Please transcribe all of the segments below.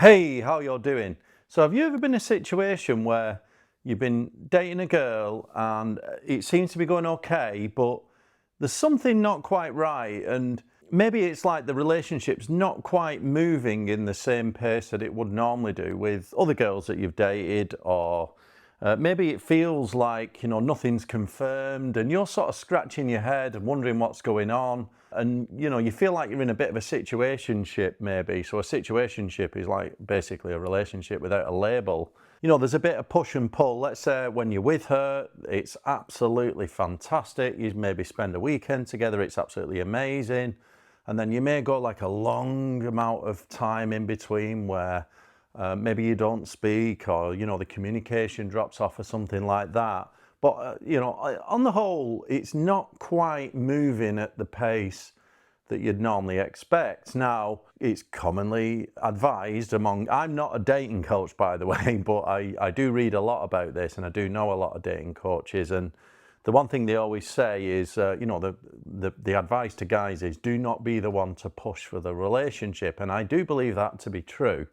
Hey, how you're doing? So have you ever been in a situation where you've been dating a girl and it seems to be going okay, but there's something not quite right, and maybe it's like the relationship's not quite moving in the same pace that it would normally do with other girls that you've dated, or maybe it feels like, nothing's confirmed and you're sort of scratching your head and wondering what's going on. And, you feel like you're in a bit of a situationship maybe. So a situationship is like basically a relationship without a label. There's a bit of push and pull. Let's say when you're with her, it's absolutely fantastic. You maybe spend a weekend together, it's absolutely amazing. And then you may go like a long amount of time in between where maybe you don't speak, or the communication drops off or something like that. But on the whole, it's not quite moving at the pace that you'd normally expect. Now, it's commonly advised I'm not a dating coach, by the way, but I do read a lot about this, and I do know a lot of dating coaches. And the one thing they always say is, the advice to guys is do not be the one to push for the relationship. And I do believe that to be true,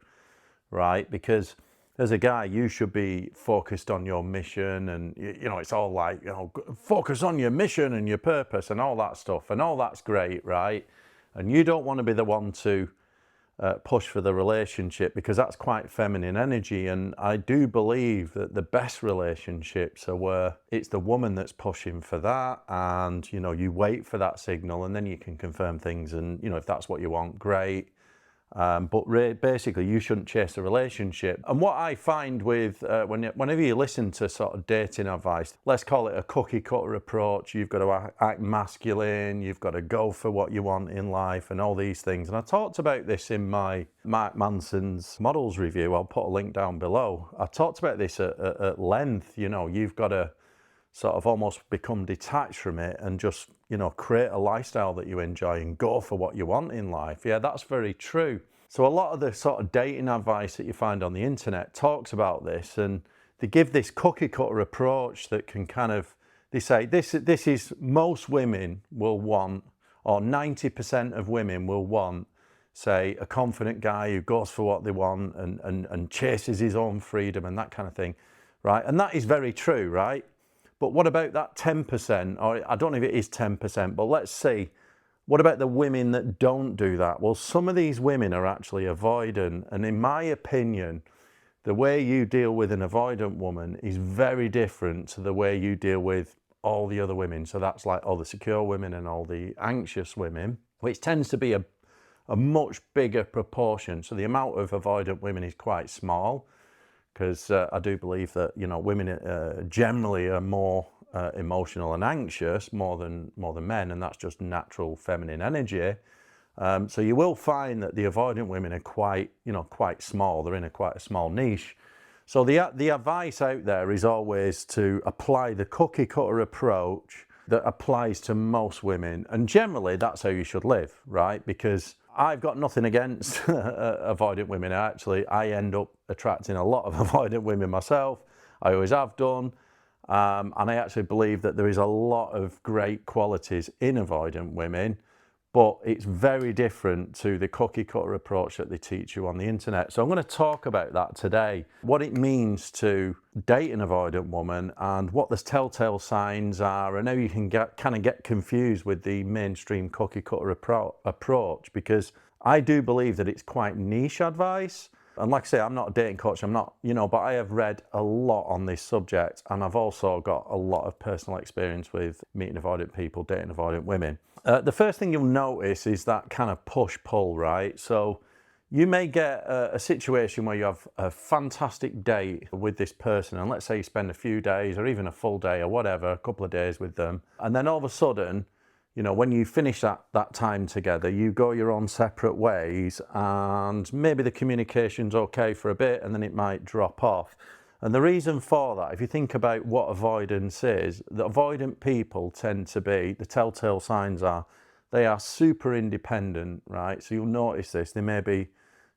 right? Because as a guy, you should be focused on your mission, and it's all like, focus on your mission and your purpose and all that stuff, and all that's great, right? And you don't want to be the one to push for the relationship, because that's quite feminine energy. And I do believe that the best relationships are where it's the woman that's pushing for that, and you wait for that signal, and then you can confirm things, and if that's what you want, great. But basically, you shouldn't chase a relationship. And what I find with whenever you listen to sort of dating advice, let's call it a cookie cutter approach, you've got to act masculine, you've got to go for what you want in life, and all these things. And I talked about this in my Mark Manson's models review. I'll put a link down below. I talked about this at length. You've got to sort of almost become detached from it and just, create a lifestyle that you enjoy and go for what you want in life. Yeah, that's very true. So a lot of the sort of dating advice that you find on the internet talks about this, and they give this cookie cutter approach that can they say this is most women will want, or 90% of women will want, say, a confident guy who goes for what they want and chases his own freedom and that kind of thing, right? And that is very true, right? But what about that 10%, or I don't know if it is 10%, but let's see, what about the women that don't do that? Well, some of these women are actually avoidant. And in my opinion, the way you deal with an avoidant woman is very different to the way you deal with all the other women. So that's like all the secure women and all the anxious women, which tends to be a much bigger proportion. So the amount of avoidant women is quite small, because I do believe that women generally are more emotional and anxious more than men, and that's just natural feminine energy. So you will find that the avoidant women are quite small. They're in quite a small niche. So the advice out there is always to apply the cookie cutter approach that applies to most women, and generally that's how you should live, right? Because I've got nothing against avoidant women. Actually, I end up attracting a lot of avoidant women myself. I always have done. And I actually believe that there is a lot of great qualities in avoidant women, but it's very different to the cookie cutter approach that they teach you on the internet. So I'm going to talk about that today, what it means to date an avoidant woman and what the telltale signs are, and how you can get confused with the mainstream cookie cutter approach, because I do believe that it's quite niche advice. And like I say, I'm not a dating coach, I'm not, but I have read a lot on this subject, and I've also got a lot of personal experience with meeting avoidant people, dating avoidant women. The first thing you'll notice is that kind of push-pull, right? So you may get a situation where you have a fantastic date with this person, and let's say you spend a few days or even a full day or whatever, a couple of days with them, and then all of a sudden, when you finish that time together, you go your own separate ways, and maybe the communication's okay for a bit, and then it might drop off. And the reason for that, if you think about what avoidance is, the avoidant people tend to be, the telltale signs are, they are super independent, right? So you'll notice this, they may be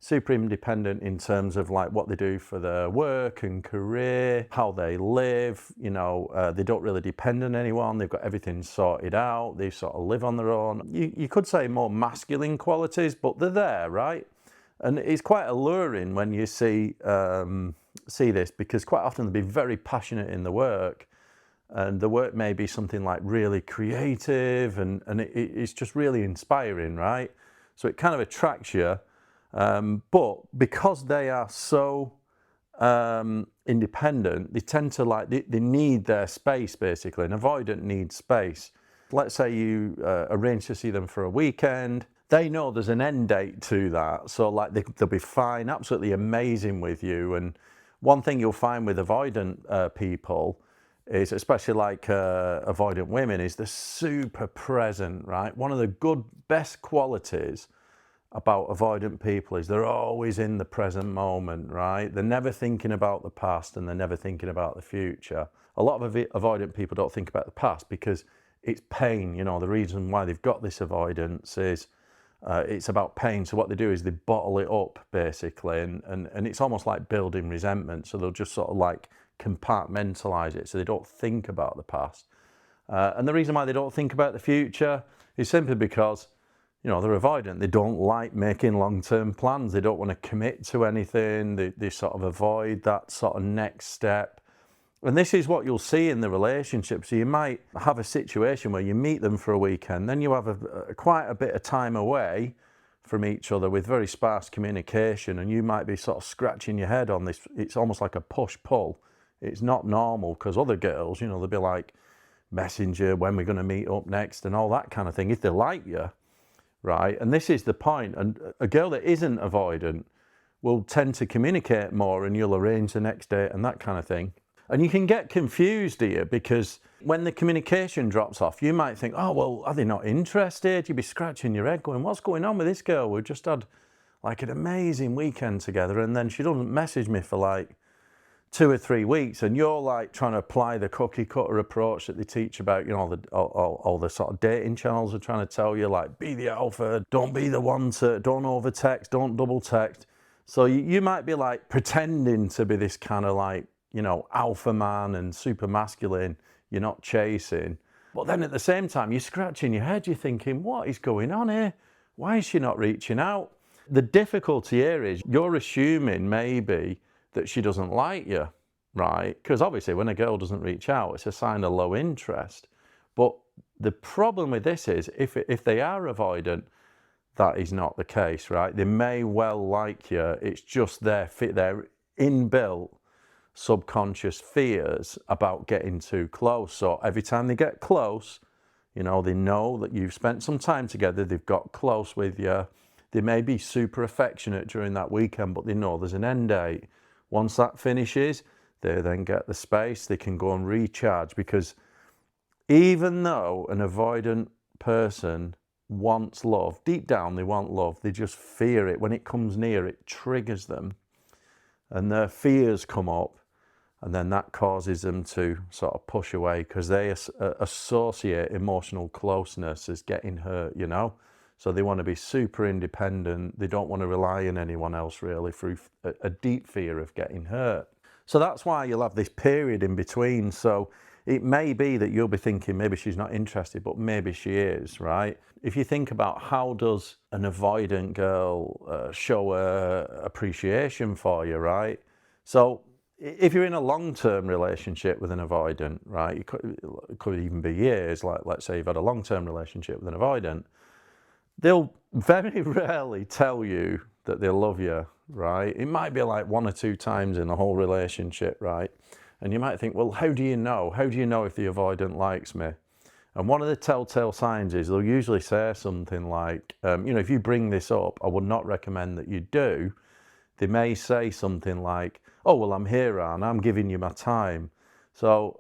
super independent in terms of like what they do for their work and career, how they live, they don't really depend on anyone, they've got everything sorted out, they sort of live on their own. You could say more masculine qualities, but they're there, right? And it's quite alluring when you see this, because quite often they'll be very passionate in the work, and the work may be something like really creative, and it's just really inspiring, right? So it kind of attracts you, but because they are so independent, they tend to they need their space, basically. An avoidant needs space. Let's say you arrange to see them for a weekend. They know there's an end date to that, so like they'll be fine, absolutely amazing with you. And one thing you'll find with avoidant people is, especially like avoidant women, is they're super present, right? One of the best qualities about avoidant people is they're always in the present moment, right? They're never thinking about the past, and they're never thinking about the future. A lot of avoidant people don't think about the past because it's pain. You know, the reason why they've got this avoidance is it's about pain. So what they do is they bottle it up, basically, and it's almost like building resentment. So they'll just sort of like compartmentalize it, so they don't think about the past. And the reason why they don't think about the future is simply because, you know, they're avoidant. They don't like making long-term plans. They don't want to commit to anything. They sort of avoid that sort of next step. And this is what you'll see in the relationship. So you might have a situation where you meet them for a weekend, then you have quite a bit of time away from each other with very sparse communication, and you might be sort of scratching your head on this. It's almost like a push-pull. It's not normal, because other girls, you know, they'll be like, messenger, when we're going to meet up next, and all that kind of thing, if they like you, right? And this is the point. And a girl that isn't avoidant will tend to communicate more, and you'll arrange the next date and that kind of thing. And you can get confused here, because when the communication drops off, you might think, oh, well, are they not interested? You'd be scratching your head going, what's going on with this girl? We've just had like an amazing weekend together, and then she doesn't message me for like 2 or 3 weeks, and you're like trying to apply the cookie cutter approach that they teach about, you know, all the sort of dating channels are trying to tell you, like, be the alpha, don't be the one to, don't over text, don't double text. So you might be like pretending to be this kind of like, you know, alpha man and super masculine. You're not chasing, but then at the same time you're scratching your head. You're thinking, what is going on here? Why is she not reaching out? The difficulty here is you're assuming maybe that she doesn't like you, right? Because obviously when a girl doesn't reach out, it's a sign of low interest. But the problem with this is if they are avoidant, that is not the case, right? They may well like you. It's just their inbuilt subconscious fears about getting too close. So every time they get close, you know that you've spent some time together, they've got close with you. They may be super affectionate during that weekend, but they know there's an end date. Once that finishes, they then get the space, they can go and recharge, because even though an avoidant person wants love, deep down they want love, they just fear it. When it comes near, it triggers them, and their fears come up, and then that causes them to sort of push away, because they associate emotional closeness as getting hurt, you know? So they want to be super independent. They don't want to rely on anyone else, really, through a deep fear of getting hurt. So that's why you'll have this period in between. So it may be that you'll be thinking maybe she's not interested, but maybe she is, right? If you think about how does an avoidant girl show appreciation for you, right? So if you're in a long-term relationship with an avoidant, right, it could even be years, like let's say you've had a long-term relationship with an avoidant, they'll very rarely tell you that they love you, right? It might be like 1 or 2 times in the whole relationship, right? And you might think, well, how do you know? How do you know if the avoidant likes me? And one of the telltale signs is they'll usually say something like, you know, if you bring this up, I would not recommend that you do. They may say something like, oh, well, I'm here, Anne, I'm giving you my time. So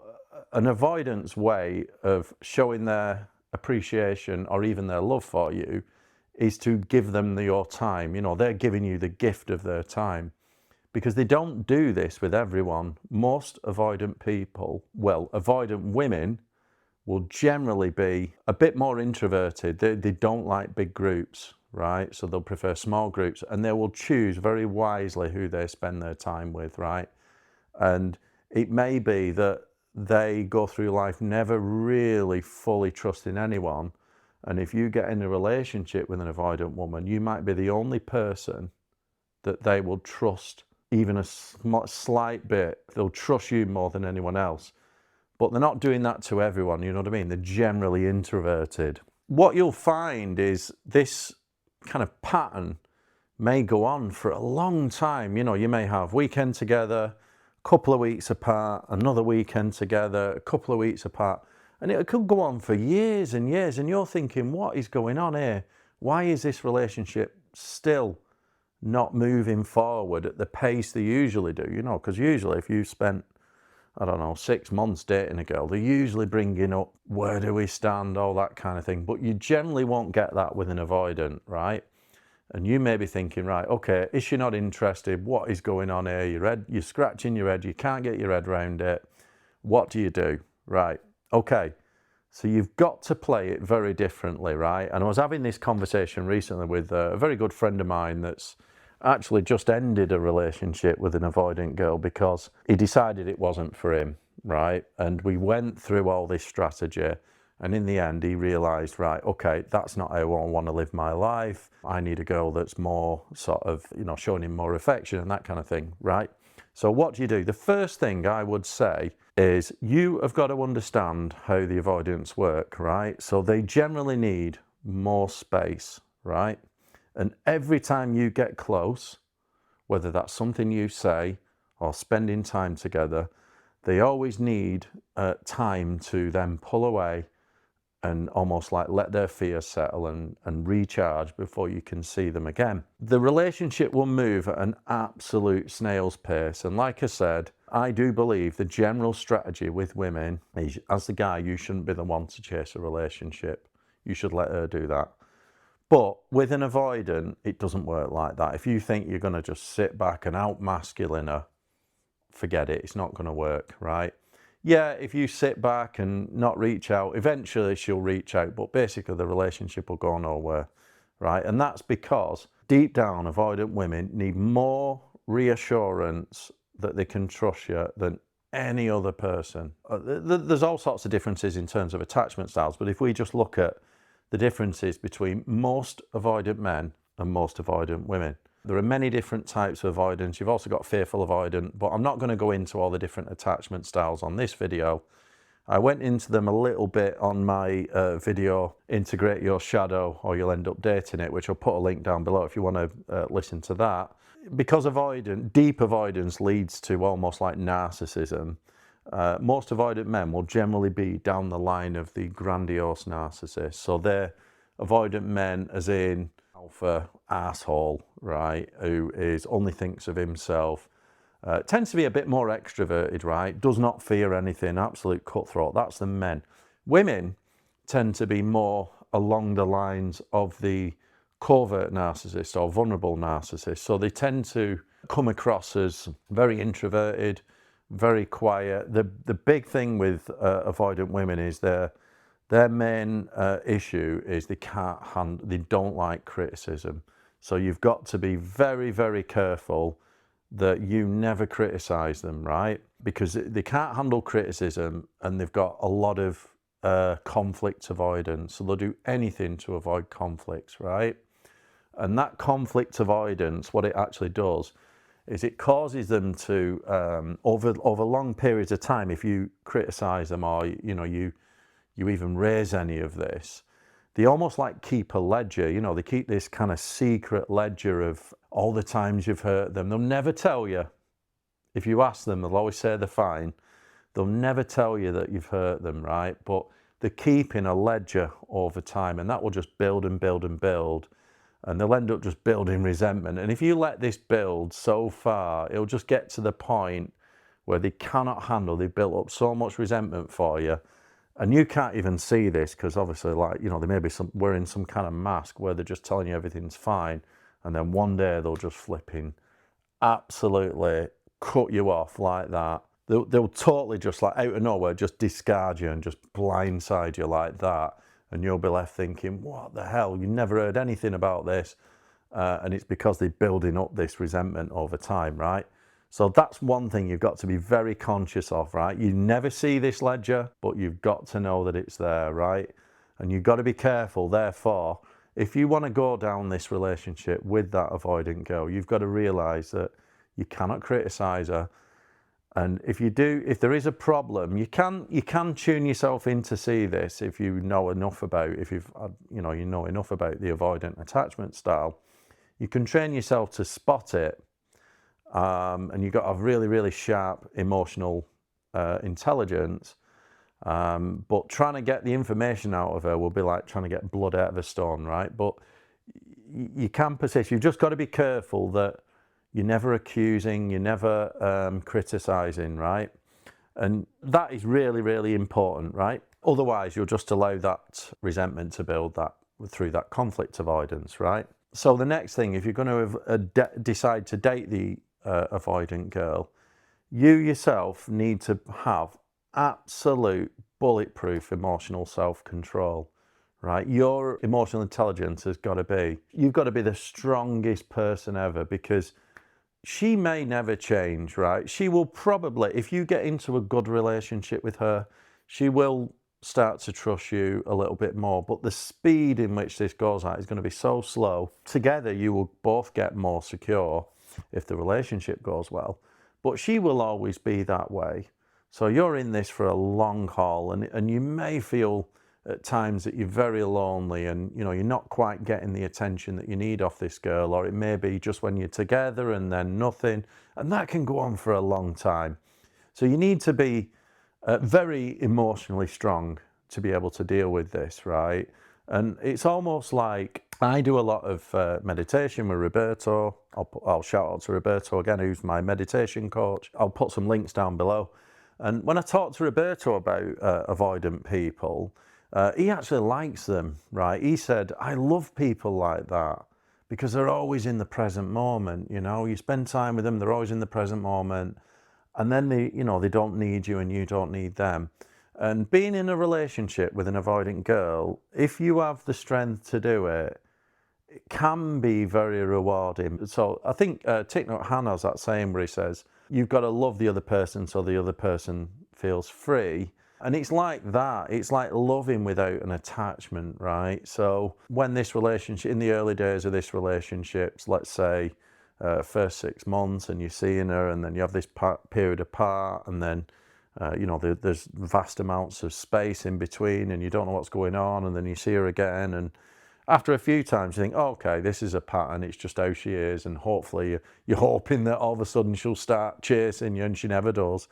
an avoidance way of showing their appreciation or even their love for you is to give them your time. You know, they're giving you the gift of their time, because they don't do this with everyone. Most avoidant people, well, avoidant women will generally be a bit more introverted. They don't like big groups, right? So they'll prefer small groups, and they will choose very wisely who they spend their time with, right? And it may be that they go through life never really fully trusting anyone. And if you get in a relationship with an avoidant woman, you might be the only person that they will trust even a slight bit. They'll trust you more than anyone else. But they're not doing that to everyone, you know what I mean? They're generally introverted. What you'll find is this kind of pattern may go on for a long time. You know, you may have weekend together, a couple of weeks apart, another weekend together, a couple of weeks apart, and it could go on for years and years, and you're thinking, what is going on here? Why is this relationship still not moving forward at the pace they usually do? You know, because usually if you spent, I don't know, 6 months dating a girl, they're usually bringing up, where do we stand, all that kind of thing. But you generally won't get that with an avoidant, right? And you may be thinking, right, okay, is she not interested? What is going on here? You're scratching your head, you can't get your head around it. What do you do? Right, okay. So you've got to play it very differently, right? And I was having this conversation recently with a very good friend of mine that's actually just ended a relationship with an avoidant girl because he decided it wasn't for him, right? And we went through all this strategy, and in the end he realized, right, okay, that's not how I want to live my life. I need a girl that's more sort of, you know, showing him more affection and that kind of thing, right? So what do? The first thing I would say is you have got to understand how the avoidants work, right? So they generally need more space, right? And every time you get close, whether that's something you say or spending time together, they always need time to then pull away and almost like let their fears settle and recharge before you can see them again. The relationship will move at an absolute snail's pace. And like I said, I do believe the general strategy with women is, as the guy, you shouldn't be the one to chase a relationship. You should let her do that. But with an avoidant, it doesn't work like that. If you think you're going to just sit back and out-masculine her, forget it. It's not going to work, right? Yeah, if you sit back and not reach out, eventually she'll reach out, but basically the relationship will go nowhere, right? And that's because deep down, avoidant women need more reassurance that they can trust you than any other person. There's all sorts of differences in terms of attachment styles, but if we just look at the differences between most avoidant men and most avoidant women. There are many different types of avoidance. You've also got fearful avoidant, but I'm not going to go into all the different attachment styles on this video. I went into them a little bit on my video, Integrate Your Shadow or You'll End Up Dating It, which I'll put a link down below if you want to listen to that. Because deep avoidance leads to almost like narcissism, most avoidant men will generally be down the line of the grandiose narcissist. So they're avoidant men as in alpha asshole, right, who only thinks of himself, tends to be a bit more extroverted, right, does not fear anything, absolute cutthroat. That's the men. Women tend to be more along the lines of the covert narcissist or vulnerable narcissist. So they tend to come across as very introverted, very quiet. The big thing with avoidant women is their main issue is they don't like criticism. So you've got to be very, very careful that you never criticize them, right? Because they can't handle criticism and they've got a lot of conflict avoidance. So they'll do anything to avoid conflicts, right? And that conflict avoidance, what it actually does is it causes them to, over long periods of time, if you criticize them or you even raise any of this, they almost like keep a ledger. They keep this kind of secret ledger of all the times you've hurt them. They'll never tell you. If you ask them, they'll always say they're fine. They'll never tell you that you've hurt them, right? But they're keeping a ledger over time, and that will just build and build and build. And they'll end up just building resentment. And if you let this build so far, it'll just get to the point where they cannot handle, they've built up so much resentment for you. And you can't even see this because obviously, they may be wearing some kind of mask where they're just telling you everything's fine. And then one day they'll just flipping absolutely cut you off like that. They'll totally just like out of nowhere, just discard you and just blindside you like that. And you'll be left thinking, what the hell? You never heard anything about this. And it's because they're building up this resentment over time, right? So that's one thing you've got to be very conscious of, right? You never see this ledger, but you've got to know that it's there, right? And you've got to be careful, therefore, if you want to go down this relationship with that avoidant girl, you've got to realise that you cannot criticise her. And if you do, if there is a problem, you can tune yourself in to see this if you know enough about, if you've, you know enough about the avoidant attachment style. You can train yourself to spot it, and you've got to have really, really sharp emotional intelligence. But trying to get the information out of her will be like trying to get blood out of a stone, right? But you can persist. You've just got to be careful that you're never accusing, you're never criticising, right? And that is really, really important, right? Otherwise, you'll just allow that resentment to build that through that conflict avoidance, right? So the next thing, if you're going to decide to date the avoidant girl, you yourself need to have absolute bulletproof emotional self-control, right? Your emotional intelligence has got to be, you've got to be the strongest person ever, because she may never change, right? She will probably, if you get into a good relationship with her, she will start to trust you a little bit more. But the speed in which this goes at is going to be so slow. Together, you will both get more secure if the relationship goes well. But she will always be that way. So you're in this for a long haul, and you may feel at times that you're very lonely and you're not quite getting the attention that you need off this girl, or it may be just when you're together and then nothing, and that can go on for a long time. So you need to be very emotionally strong to be able to deal with this, right? And it's almost like, I do a lot of meditation with Roberto. I'll shout out to Roberto again, who's my meditation coach. I'll put some links down below. And when I talk to Roberto about avoidant people, he actually likes them, right? He said, I love people like that because they're always in the present moment, you spend time with them, they're always in the present moment, and then they don't need you and you don't need them. And being in a relationship with an avoidant girl, if you have the strength to do it, it can be very rewarding. So I think Thich Nhat Hanh has that saying where he says, you've got to love the other person so the other person feels free. And it's like that. It's like loving without an attachment, right? So when this relationship, in the early days of this relationship, let's say first 6 months, and you're seeing her, and then you have this period apart, and then there's vast amounts of space in between, and you don't know what's going on, and then you see her again, and after a few times you think, oh, okay, this is a pattern, it's just how she is, and hopefully you're hoping that all of a sudden she'll start chasing you, and she never does,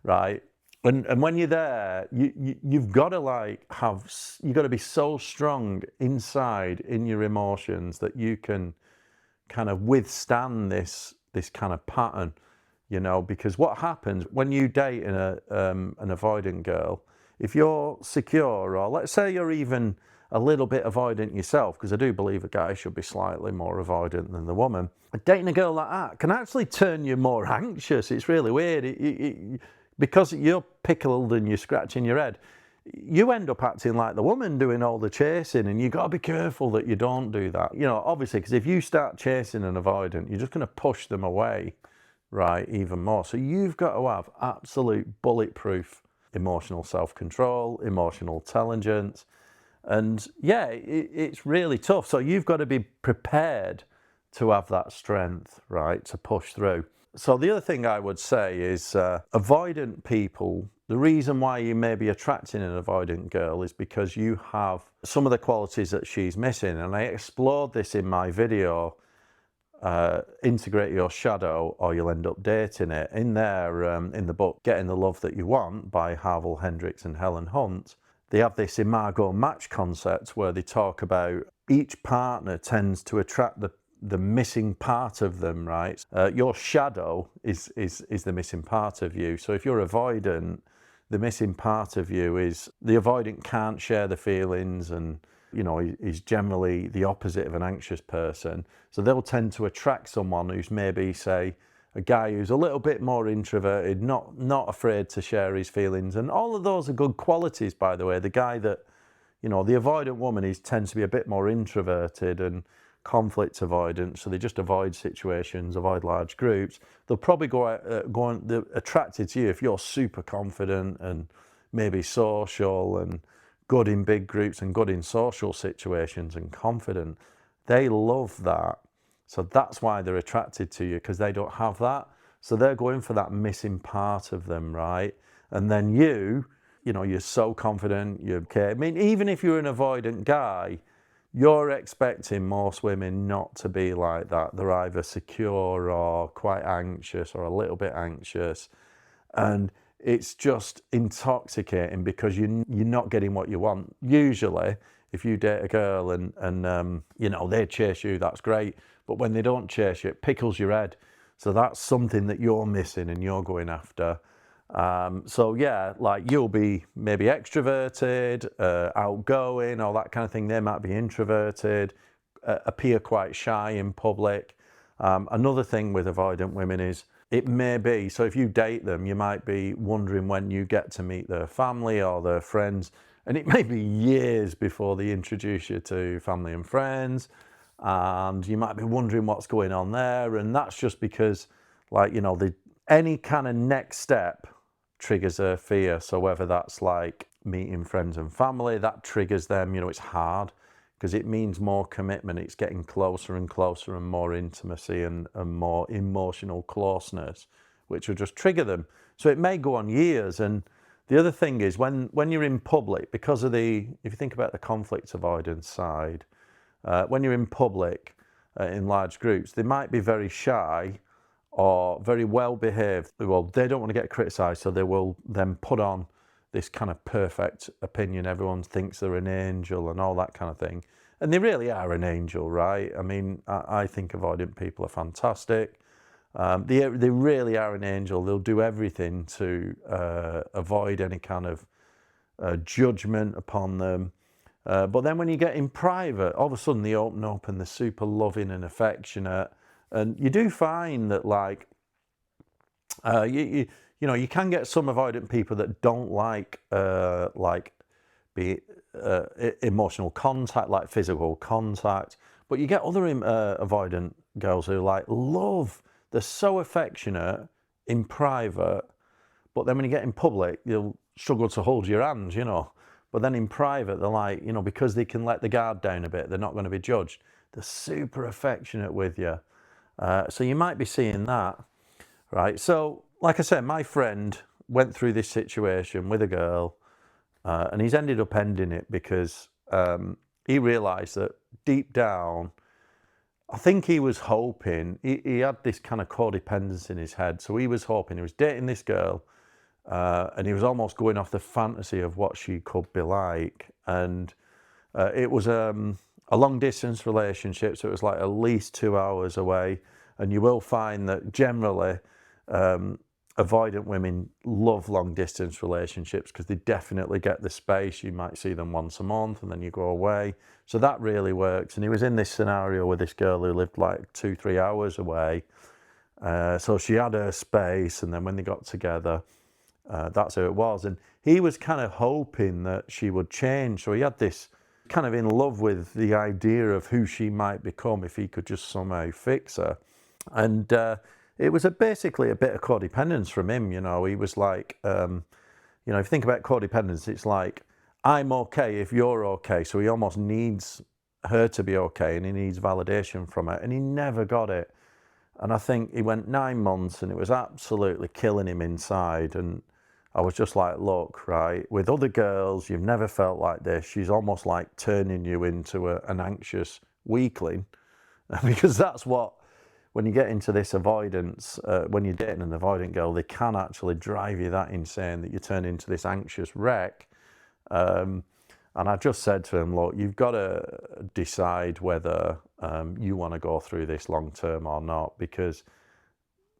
right? And when you're there, you've got to you've got to be so strong inside in your emotions that you can kind of withstand this kind of pattern, because what happens when you date an avoidant girl, if you're secure, or let's say you're even a little bit avoidant yourself, because I do believe a guy should be slightly more avoidant than the woman, dating a girl like that can actually turn you more anxious. It's really weird. Because you're pickled and you're scratching your head, you end up acting like the woman doing all the chasing, and you've got to be careful that you don't do that. Obviously, because if you start chasing an avoidant, you're just going to push them away, right, even more. So you've got to have absolute bulletproof emotional self-control, emotional intelligence. And yeah, it's really tough. So you've got to be prepared to have that strength, right, to push through. So the other thing I would say is avoidant people, the reason why you may be attracting an avoidant girl is because you have some of the qualities that she's missing. And I explored this in my video, Integrate Your Shadow or You'll End Up Dating It. In there, in the book, Getting the Love That You Want by Harville Hendricks and Helen Hunt, they have this imago match concept where they talk about each partner tends to attract the missing part of them, right? Your shadow is the missing part of you. So if you're avoidant, the missing part of you is the avoidant can't share the feelings, and is generally the opposite of an anxious person. So they'll tend to attract someone who's maybe, say, a guy who's a little bit more introverted, not afraid to share his feelings. And all of those are good qualities, by the way. The guy that, the avoidant woman tends to be a bit more introverted and conflict avoidant, so they just avoid situations, avoid large groups. They'll probably they're attracted to you if you're super confident and maybe social and good in big groups and good in social situations and confident. They love that. So that's why they're attracted to you, because they don't have that. So they're going for that missing part of them, right? And then you know, you're so confident, you're okay. I mean, even if you're an avoidant guy, you're expecting most women not to be like that. They're either secure or quite anxious or a little bit anxious. And it's just intoxicating because you're not getting what you want. Usually, if you date a girl and you know, they chase you, that's great. But when they don't chase you, it pickles your head. So that's something that you're missing and you're going after. So yeah, like you'll be maybe extroverted, outgoing, all that kind of thing. They might be introverted, appear quite shy in public. Another thing with avoidant women is it may be, so if you date them, you might be wondering when you get to meet their family or their friends, and it may be years before they introduce you to family and friends, and you might be wondering what's going on there, and that's just because, like, you know, any kind of next step triggers a fear. So whether that's like meeting friends and family, that triggers them, you know, it's hard because it means more commitment. It's getting closer and closer and more intimacy and more emotional closeness, which will just trigger them. So it may go on years. And the other thing is when you're in public, because of if you think about the conflict avoidance side, when you're in public in large groups, they might be very shy or very well behaved. Well, they don't want to get criticised, so they will then put on this kind of perfect opinion. Everyone thinks they're an angel and all that kind of thing. And they really are an angel, right? I mean, I think avoidant people are fantastic. They really are an angel. They'll do everything to avoid any kind of judgment upon them. But then when you get in private, all of a sudden they open up and they're super loving and affectionate. And you do find that, like, you know, you can get some avoidant people that don't like emotional contact, like physical contact. But you get other avoidant girls who they're so affectionate in private, but then when you get in public, you'll struggle to hold your hand, you know. But then in private, they're like, you know, because they can let the guard down a bit, they're not going to be judged. They're super affectionate with you. So you might be seeing that, right? So, like I said, my friend went through this situation with a girl, and he's ended up ending it because he realised that deep down, I think he was hoping, he had this kind of codependence in his head. So he was hoping, he was dating this girl, and he was almost going off the fantasy of what she could be like. And it was a long distance relationship, so it was like at least 2 hours away. And you will find that generally avoidant women love long distance relationships because they definitely get the space. You might see them once a month and then you go away. So that really works. And he was in this scenario with this girl who lived like 2-3 hours away. So she had her space, and then when they got together, that's who it was. And he was kind of hoping that she would change. So he had this kind of in love with the idea of who she might become if he could just somehow fix her. And it was basically a bit of codependence from him, you know. He was like, you know, if you think about codependence, it's like, I'm okay if you're okay. So he almost needs her to be okay, and he needs validation from her, and he never got it. And I think he went 9 months and it was absolutely killing him inside. And I was just like, look, right, with other girls, you've never felt like this. She's almost like turning you into an anxious weakling, because that's what, when you get into this avoidance, when you're dating an avoidant girl, they can actually drive you that insane that you turn into this anxious wreck. And I just said to him, look, you've got to decide whether you want to go through this long term or not, because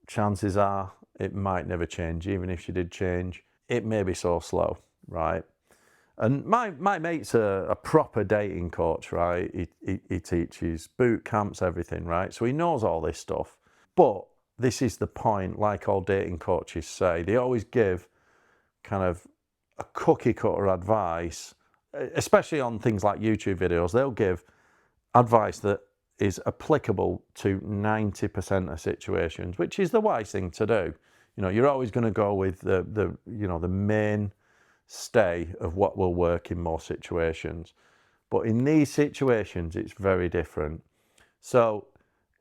chances are it might never change. Even if she did change, it may be so slow, right? And my mate's a proper dating coach, right? He teaches boot camps, everything, right? So he knows all this stuff. But this is the point, like all dating coaches say, they always give kind of a cookie cutter advice, especially on things like YouTube videos. They'll give advice that is applicable to 90% of situations, which is the wise thing to do. You know, you're always going to go with the main mainstay of what will work in most situations. But in these situations, it's very different. So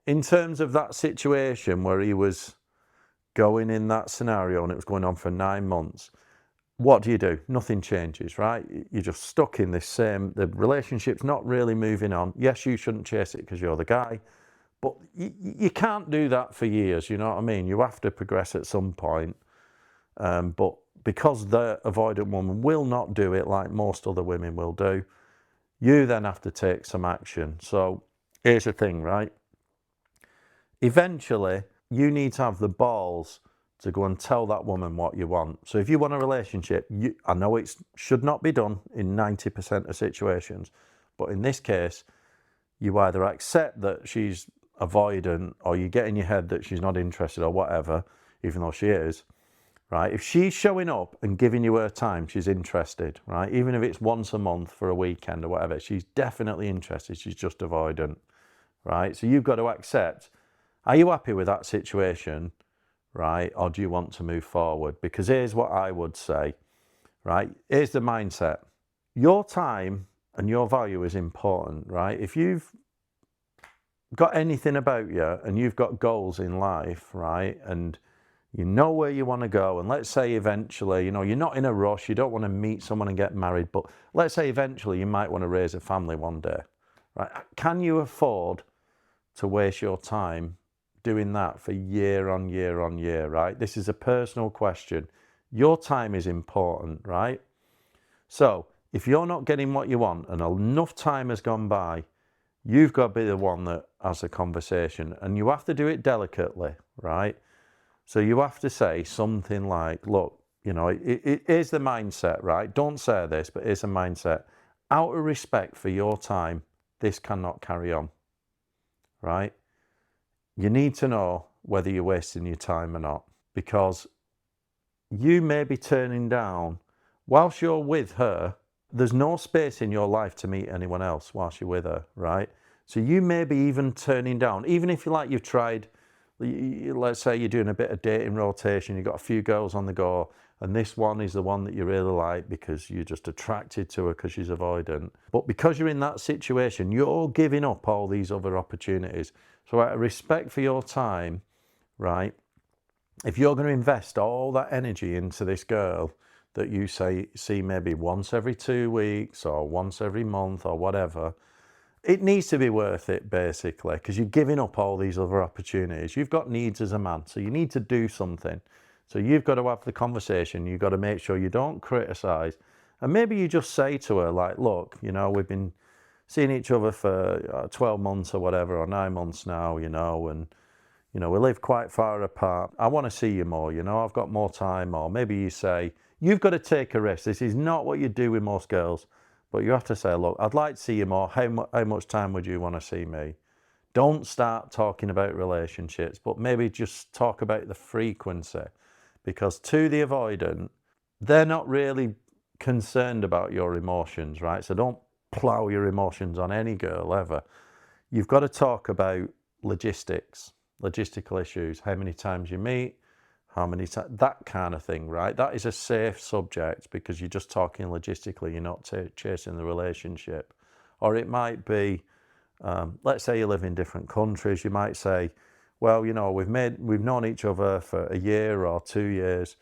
in terms of that situation where he was going in that scenario and it was going on for 9 months, what do? Nothing changes, right? You're just stuck in this the relationship's not really moving on. Yes, you shouldn't chase it because you're the guy, but you can't do that for years, you know what I mean? You have to progress at some point. But because the avoidant woman will not do it like most other women will do, you then have to take some action. So here's the thing, right? Eventually, you need to have the balls to go and tell that woman what you want. So if you want a relationship, I know it should not be done in 90% of situations, but in this case, you either accept that she's avoidant or you get in your head that she's not interested or whatever, even though she is, right? If she's showing up and giving you her time, she's interested, right? Even if it's once a month for a weekend or whatever, she's definitely interested. She's just avoidant, right? So you've got to accept, are you happy with that situation, right? Or do you want to move forward? Because here's what I would say, right? Here's the mindset. Your time and your value is important, right? If you've got anything about you and you've got goals in life, right? And you know where you want to go. And let's say eventually, you know, you're not in a rush. You don't want to meet someone and get married. But let's say eventually you might want to raise a family one day, right? Can you afford to waste your time doing that for year on year on year, right? This is a personal question. Your time is important, right? So if you're not getting what you want and enough time has gone by, you've got to be the one that has a conversation, and you have to do it delicately, right? So you have to say something like, look, you know, it is the mindset, right? Don't say this, but it's a mindset. Out of respect for your time, this cannot carry on, right? You need to know whether you're wasting your time or not, because you may be turning down, whilst you're with her, there's no space in your life to meet anyone else whilst you're with her, right? So you may be even turning down, even if you you've tried, let's say you're doing a bit of dating rotation, you've got a few girls on the go, and this one is the one that you really like because you're just attracted to her because she's avoidant. But because you're in that situation, you're giving up all these other opportunities. So out of respect for your time, right, if you're going to invest all that energy into this girl that you see maybe once every 2 weeks or once every month or whatever, it needs to be worth it, basically, because you're giving up all these other opportunities. You've got needs as a man, so you need to do something. So you've got to have the conversation. You've got to make sure you don't criticize. And maybe you just say to her, like, look, you know, we've been seeing each other for 12 months or whatever, or 9 months now, you know, and, you know, we live quite far apart. I want to see you more, you know, I've got more time. Or maybe you say, you've got to take a risk. This is not what you do with most girls. But you have to say, look, I'd like to see you more. How much time would you want to see me? Don't start talking about relationships, but maybe just talk about the frequency. Because to the avoidant, they're not really concerned about your emotions, right? So don't plow your emotions on any girl ever. You've got to talk about logistical issues, how many times you meet, how many times, that kind of thing, right? That is a safe subject because you're just talking logistically, you're not chasing the relationship. Or it might be, let's say you live in different countries, you might say, well, you know, we've known each other for a year or 2 years.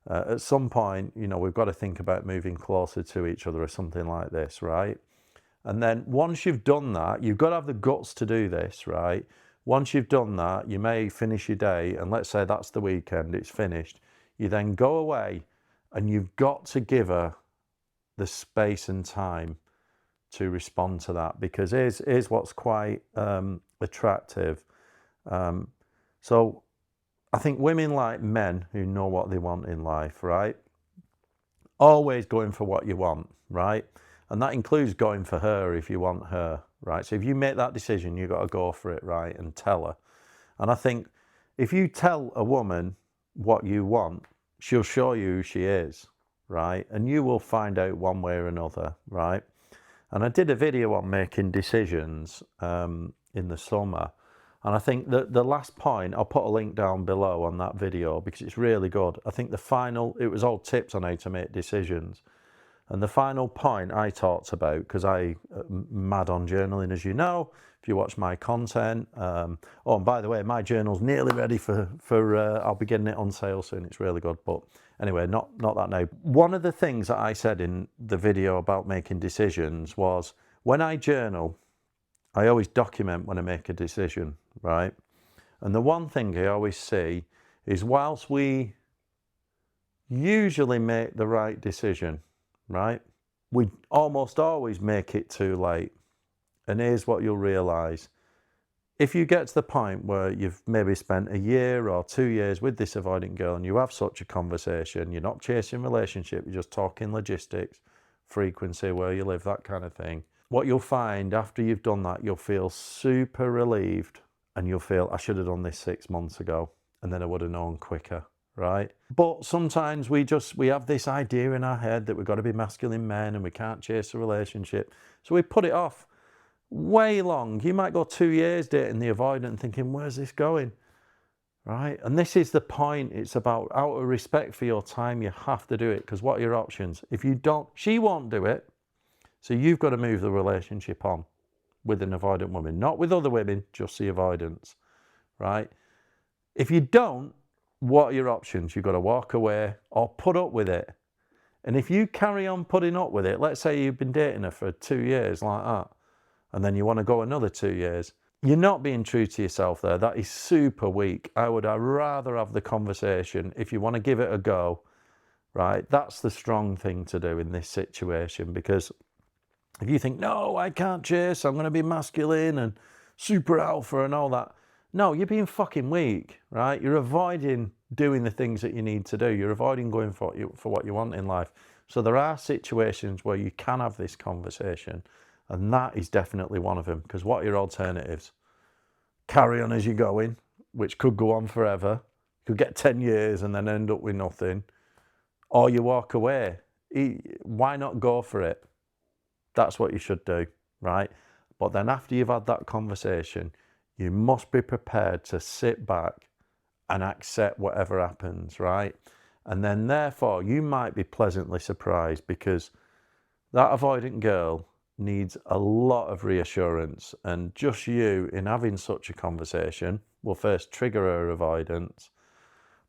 At some point, you know, we've got to think about moving closer to each other or something like this, right? And then once you've done that, you've got to have the guts to do this, right? Once you've done that, you may finish your day, and let's say that's the weekend, it's finished. You then go away, and you've got to give her the space and time to respond to that, because here's what's quite attractive. So I think women like men who know what they want in life, right? Always going for what you want, right? And that includes going for her if you want her, right? So if you make that decision, you've got to go for it, right? And tell her. And I think if you tell a woman what you want, she'll show you who she is, right? And you will find out one way or another, right? And I did a video on making decisions in the summer. And I think that the last point, I'll put a link down below on that video because it's really good. I think it was all tips on how to make decisions. And the final point I talked about, because I'm mad on journaling, as you know, if you watch my content. Oh, and by the way, my journal's nearly ready for I'll be getting it on sale soon. It's really good. But anyway, not that now. One of the things that I said in the video about making decisions was, when I journal, I always document when I make a decision, right? And the one thing I always see is, whilst we usually make the right decision, right, we almost always make it too late. And here's what you'll realise. If you get to the point where you've maybe spent a year or 2 years with this avoidant girl and you have such a conversation, you're not chasing relationship, you're just talking logistics, frequency, where you live, that kind of thing. What you'll find after you've done that, you'll feel super relieved and you'll feel, I should have done this 6 months ago and then I would have known quicker. Right? But sometimes we have this idea in our head that we've got to be masculine men and we can't chase a relationship. So we put it off way long. You might go 2 years dating the avoidant and thinking, where's this going? Right? And this is the point. It's about, out of respect for your time, you have to do it, because what are your options? If you don't, she won't do it. So you've got to move the relationship on with an avoidant woman, not with other women, just the avoidance. Right? If you don't, what are your options? You've got to walk away or put up with it. And if you carry on putting up with it, let's say you've been dating her for 2 years like that, and then you want to go another 2 years, you're not being true to yourself there. That is super weak. I'd rather have the conversation. If you want to give it a go, right, that's the strong thing to do in this situation. Because if you think, no, I can't chase, I'm going to be masculine and super alpha and all that, no, you're being fucking weak, right? You're avoiding doing the things that you need to do. You're avoiding going for what you want in life. So there are situations where you can have this conversation, and that is definitely one of them. Because what are your alternatives? Carry on as you're going, which could go on forever. You could get 10 years and then end up with nothing. Or you walk away. Why not go for it? That's what you should do, right? But then after you've had that conversation, you must be prepared to sit back and accept whatever happens, right? And then therefore you might be pleasantly surprised, because that avoidant girl needs a lot of reassurance, and just you in having such a conversation will first trigger her avoidance.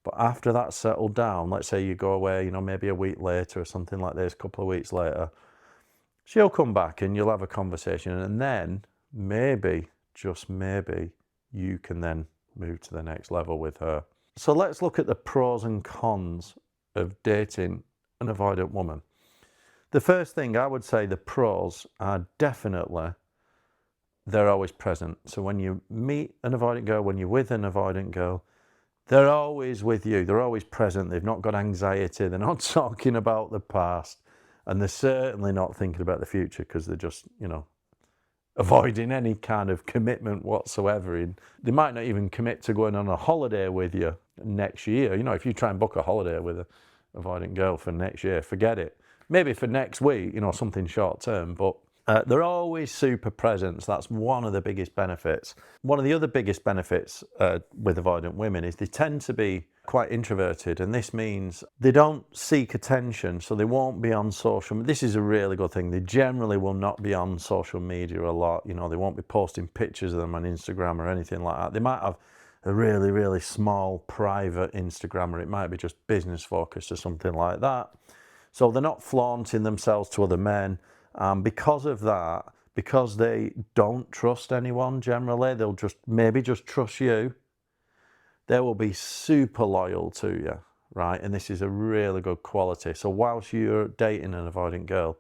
But after that's settled down, let's say you go away, maybe a week later or something like this, a couple of weeks later, she'll come back and you'll have a conversation, and then maybe, just maybe, you can then move to the next level with her. So let's look at the pros and cons of dating an avoidant woman. The first thing I would say, the pros are definitely, they're always present. So when you meet an avoidant girl, when you're with an avoidant girl, they're always with you. They're always present. They've not got anxiety. They're not talking about the past. And they're certainly not thinking about the future, because they're just, avoiding any kind of commitment whatsoever. They might not even commit to going on a holiday with you next year. If you try and book a holiday with a avoidant girl for next year, forget it. Maybe for next week, something short term, but they're always super present. So that's one of the biggest benefits. One of the other biggest benefits with avoidant women is they tend to be quite introverted, and this means they don't seek attention, so they won't be on social. This is a really good thing. They generally will not be on social media a lot. They won't be posting pictures of them on Instagram or anything like that. They might have a really, really small private Instagram, or it might be just business focused or something like that. So they're not flaunting themselves to other men. Because of that, because they don't trust anyone generally, they'll maybe just trust you. They will be super loyal to you, right? And this is a really good quality. So whilst you're dating an avoidant girl,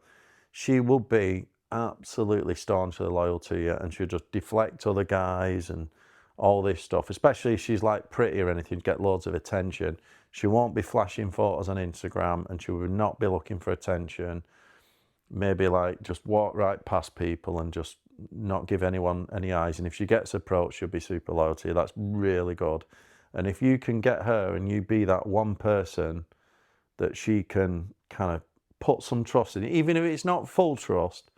she will be absolutely staunchly loyal to you, and she'll just deflect other guys and all this stuff, especially if she's like pretty or anything, get loads of attention. She won't be flashing photos on Instagram, and she will not be looking for attention. Maybe like just walk right past people and just not give anyone any eyes. And if she gets approached, she'll be super loyal to you. That's really good. And if you can get her and you be that one person that she can kind of put some trust in, even if it's not full trust,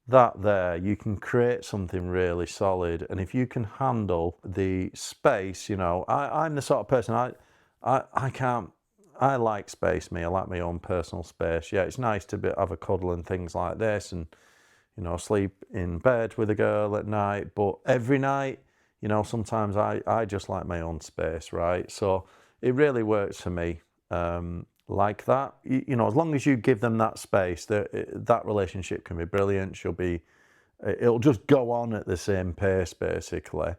that there, you can create something really solid. And if you can handle the space, I'm the sort of person, I can't I like space, me. I like my own personal space. Yeah, it's nice to have a cuddle and things like this, and sleep in bed with a girl at night. But every night, sometimes I just like my own space, right? So it really works for me like that. As long as you give them that space, that relationship can be brilliant. It'll just go on at the same pace, basically.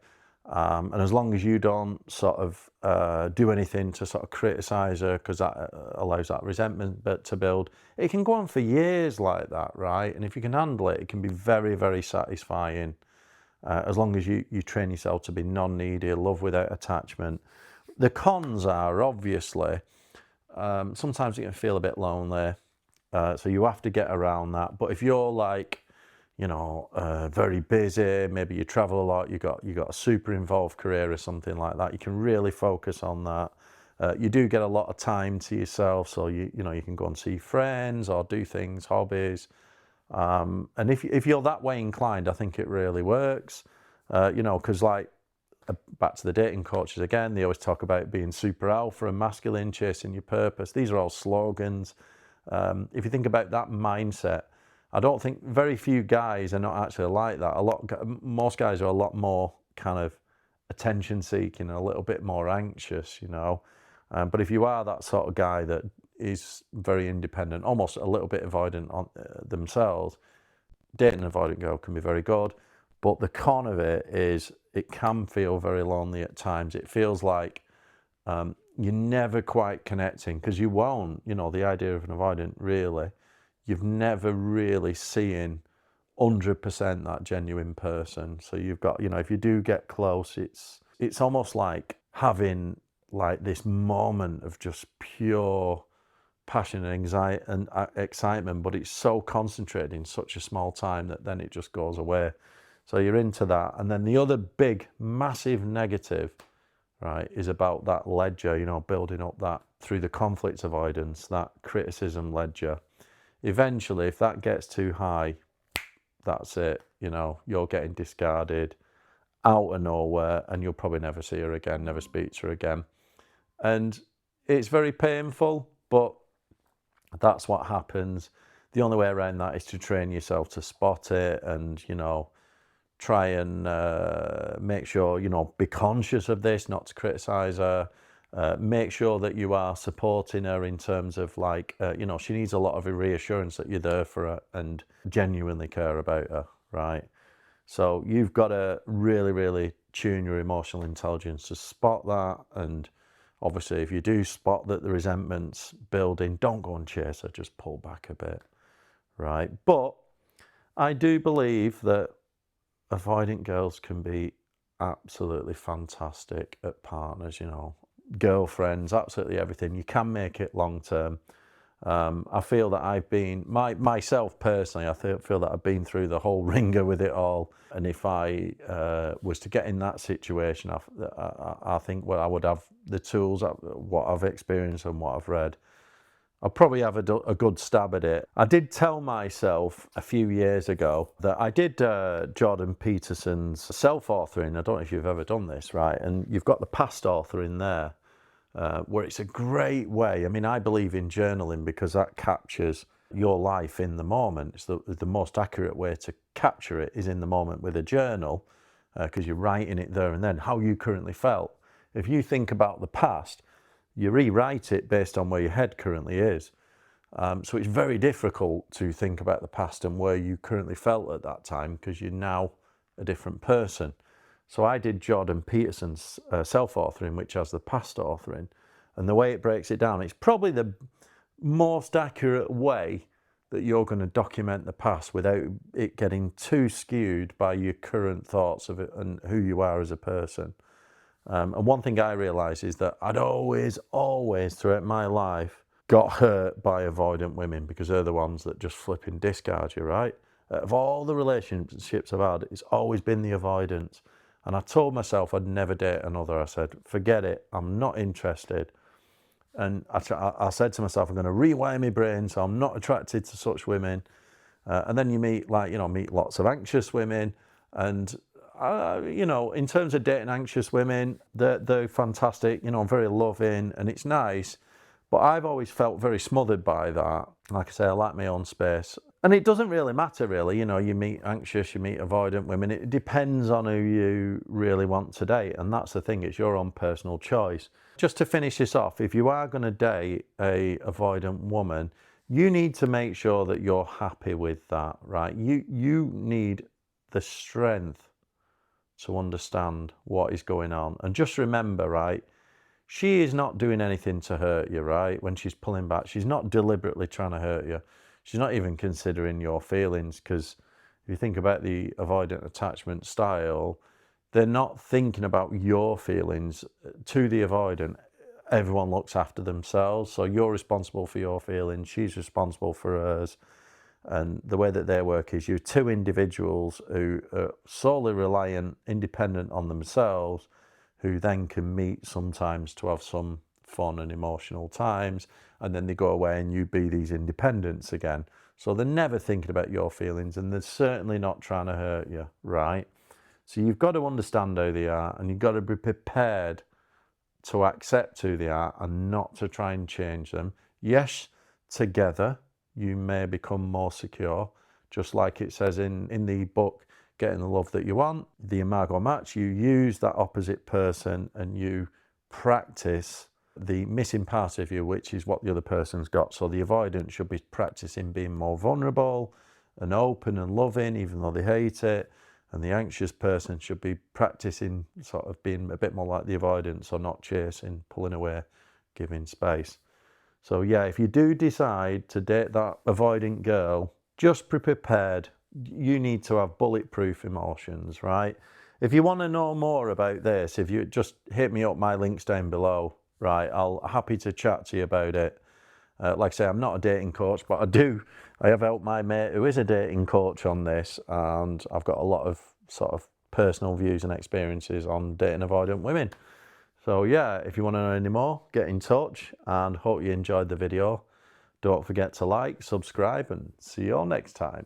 And as long as you don't sort of do anything to sort of criticise her, because that allows that resentment to build, it can go on for years like that, right? And if you can handle it, it can be very, very satisfying. As long as you train yourself to be non-needy, love without attachment. The cons are, obviously, sometimes it can feel a bit lonely. So you have to get around that. But if you're like, very busy, maybe you travel a lot, you got a super involved career or something like that, you can really focus on that. You do get a lot of time to yourself, so you can go and see friends or do things, hobbies. And if you're that way inclined, I think it really works. Because back to the dating coaches again, they always talk about being super alpha and masculine, chasing your purpose. These are all slogans. If you think about that mindset, I don't think very few guys are not actually like that. Most guys are a lot more kind of attention seeking, a little bit more anxious, But if you are that sort of guy that is very independent, almost a little bit avoidant on themselves, dating an avoidant girl can be very good. But the con of it is it can feel very lonely at times. It feels like you're never quite connecting, because you won't. The idea of an avoidant, really, you've never really seen 100% that genuine person. So you've got, if you do get close, it's almost like having like this moment of just pure passion and anxiety and excitement, but it's so concentrated in such a small time that then it just goes away. So you're into that. And then the other big, massive negative, right, is about that ledger, building up that through the conflict avoidance, that criticism ledger. Eventually, if that gets too high, that's it. You're getting discarded out of nowhere, and you'll probably never see her again, never speak to her again. And it's very painful, but that's what happens. The only way around that is to train yourself to spot it and, try and make sure, be conscious of this, not to criticize her. Make sure that you are supporting her in terms of she needs a lot of reassurance that you're there for her and genuinely care about her, right? So you've got to really, really tune your emotional intelligence to spot that. And obviously, if you do spot that the resentment's building, don't go and chase her, just pull back a bit, right? But I do believe that avoidant girls can be absolutely fantastic at partners, girlfriends, absolutely everything. You can make it long term. I feel that I've been, myself personally, I feel that I've been through the whole ringer with it all. And if I was to get in that situation, I think I would have the tools, what I've experienced and what I've read. I'll probably have a good stab at it. I did tell myself a few years ago that I did Jordan Peterson's self-authoring. I don't know if you've ever done this, right? And you've got the past author in there, where it's a great way. I mean, I believe in journaling because that captures your life in the moment. It's the most accurate way to capture it is in the moment with a journal, because you're writing it there and then, how you currently felt. If you think about the past, you rewrite it based on where your head currently is. So it's very difficult to think about the past and where you currently felt at that time, because you're now a different person. So I did Jordan Peterson's self-authoring, which has the past authoring. And the way it breaks it down, it's probably the most accurate way that you're going to document the past without it getting too skewed by your current thoughts of it and who you are as a person. And one thing I realised is that I'd always throughout my life got hurt by avoidant women, because they're the ones that just flipping discard you, right? Of all the relationships I've had, it's always been the avoidance. And I told myself I'd never date another. I said, forget it, I'm not interested. And I said to myself, I'm going to rewire my brain so I'm not attracted to such women. And then you meet lots of anxious women, and in terms of dating anxious women, they're fantastic, very loving, and it's nice. But I've always felt very smothered by that. Like I say, I like my own space. And it doesn't really matter, really. You know, you meet anxious, you meet avoidant women. It depends on who you really want to date. And that's the thing, it's your own personal choice. Just to finish this off, if you are going to date a avoidant woman, you need to make sure that you're happy with that, right? You need the strength to understand what is going on. And just remember, right, she is not doing anything to hurt you, right? When she's pulling back, she's not deliberately trying to hurt you. She's not even considering your feelings, because if you think about the avoidant attachment style, they're not thinking about your feelings. To the avoidant, everyone looks after themselves. So you're responsible for your feelings, she's responsible for hers. And the way that they work is you're two individuals who are solely reliant, independent on themselves, who then can meet sometimes to have some fun and emotional times, and then they go away and you be these independents again. So they're never thinking about your feelings, and they're certainly not trying to hurt you, right? So you've got to understand who they are, and you've got to be prepared to accept who they are and not to try and change them. Yes, together you may become more secure, just like it says in the book, Getting the Love That You Want, the Imago Match. You use that opposite person and you practice the missing part of you, which is what the other person's got. So the avoidant should be practicing being more vulnerable and open and loving, even though they hate it. And the anxious person should be practicing sort of being a bit more like the avoidant, so not chasing, pulling away, giving space. So yeah, if you do decide to date that avoidant girl, just be prepared. You need to have bulletproof emotions, right? If you want to know more about this, if you just hit me up, my link's down below, right? I'm happy to chat to you about it. Like I say, I'm not a dating coach, but I have helped my mate who is a dating coach on this, and I've got a lot of sort of personal views and experiences on dating avoidant women. So yeah, if you want to know any more, get in touch, and hope you enjoyed the video. Don't forget to like, subscribe, and see you all next time.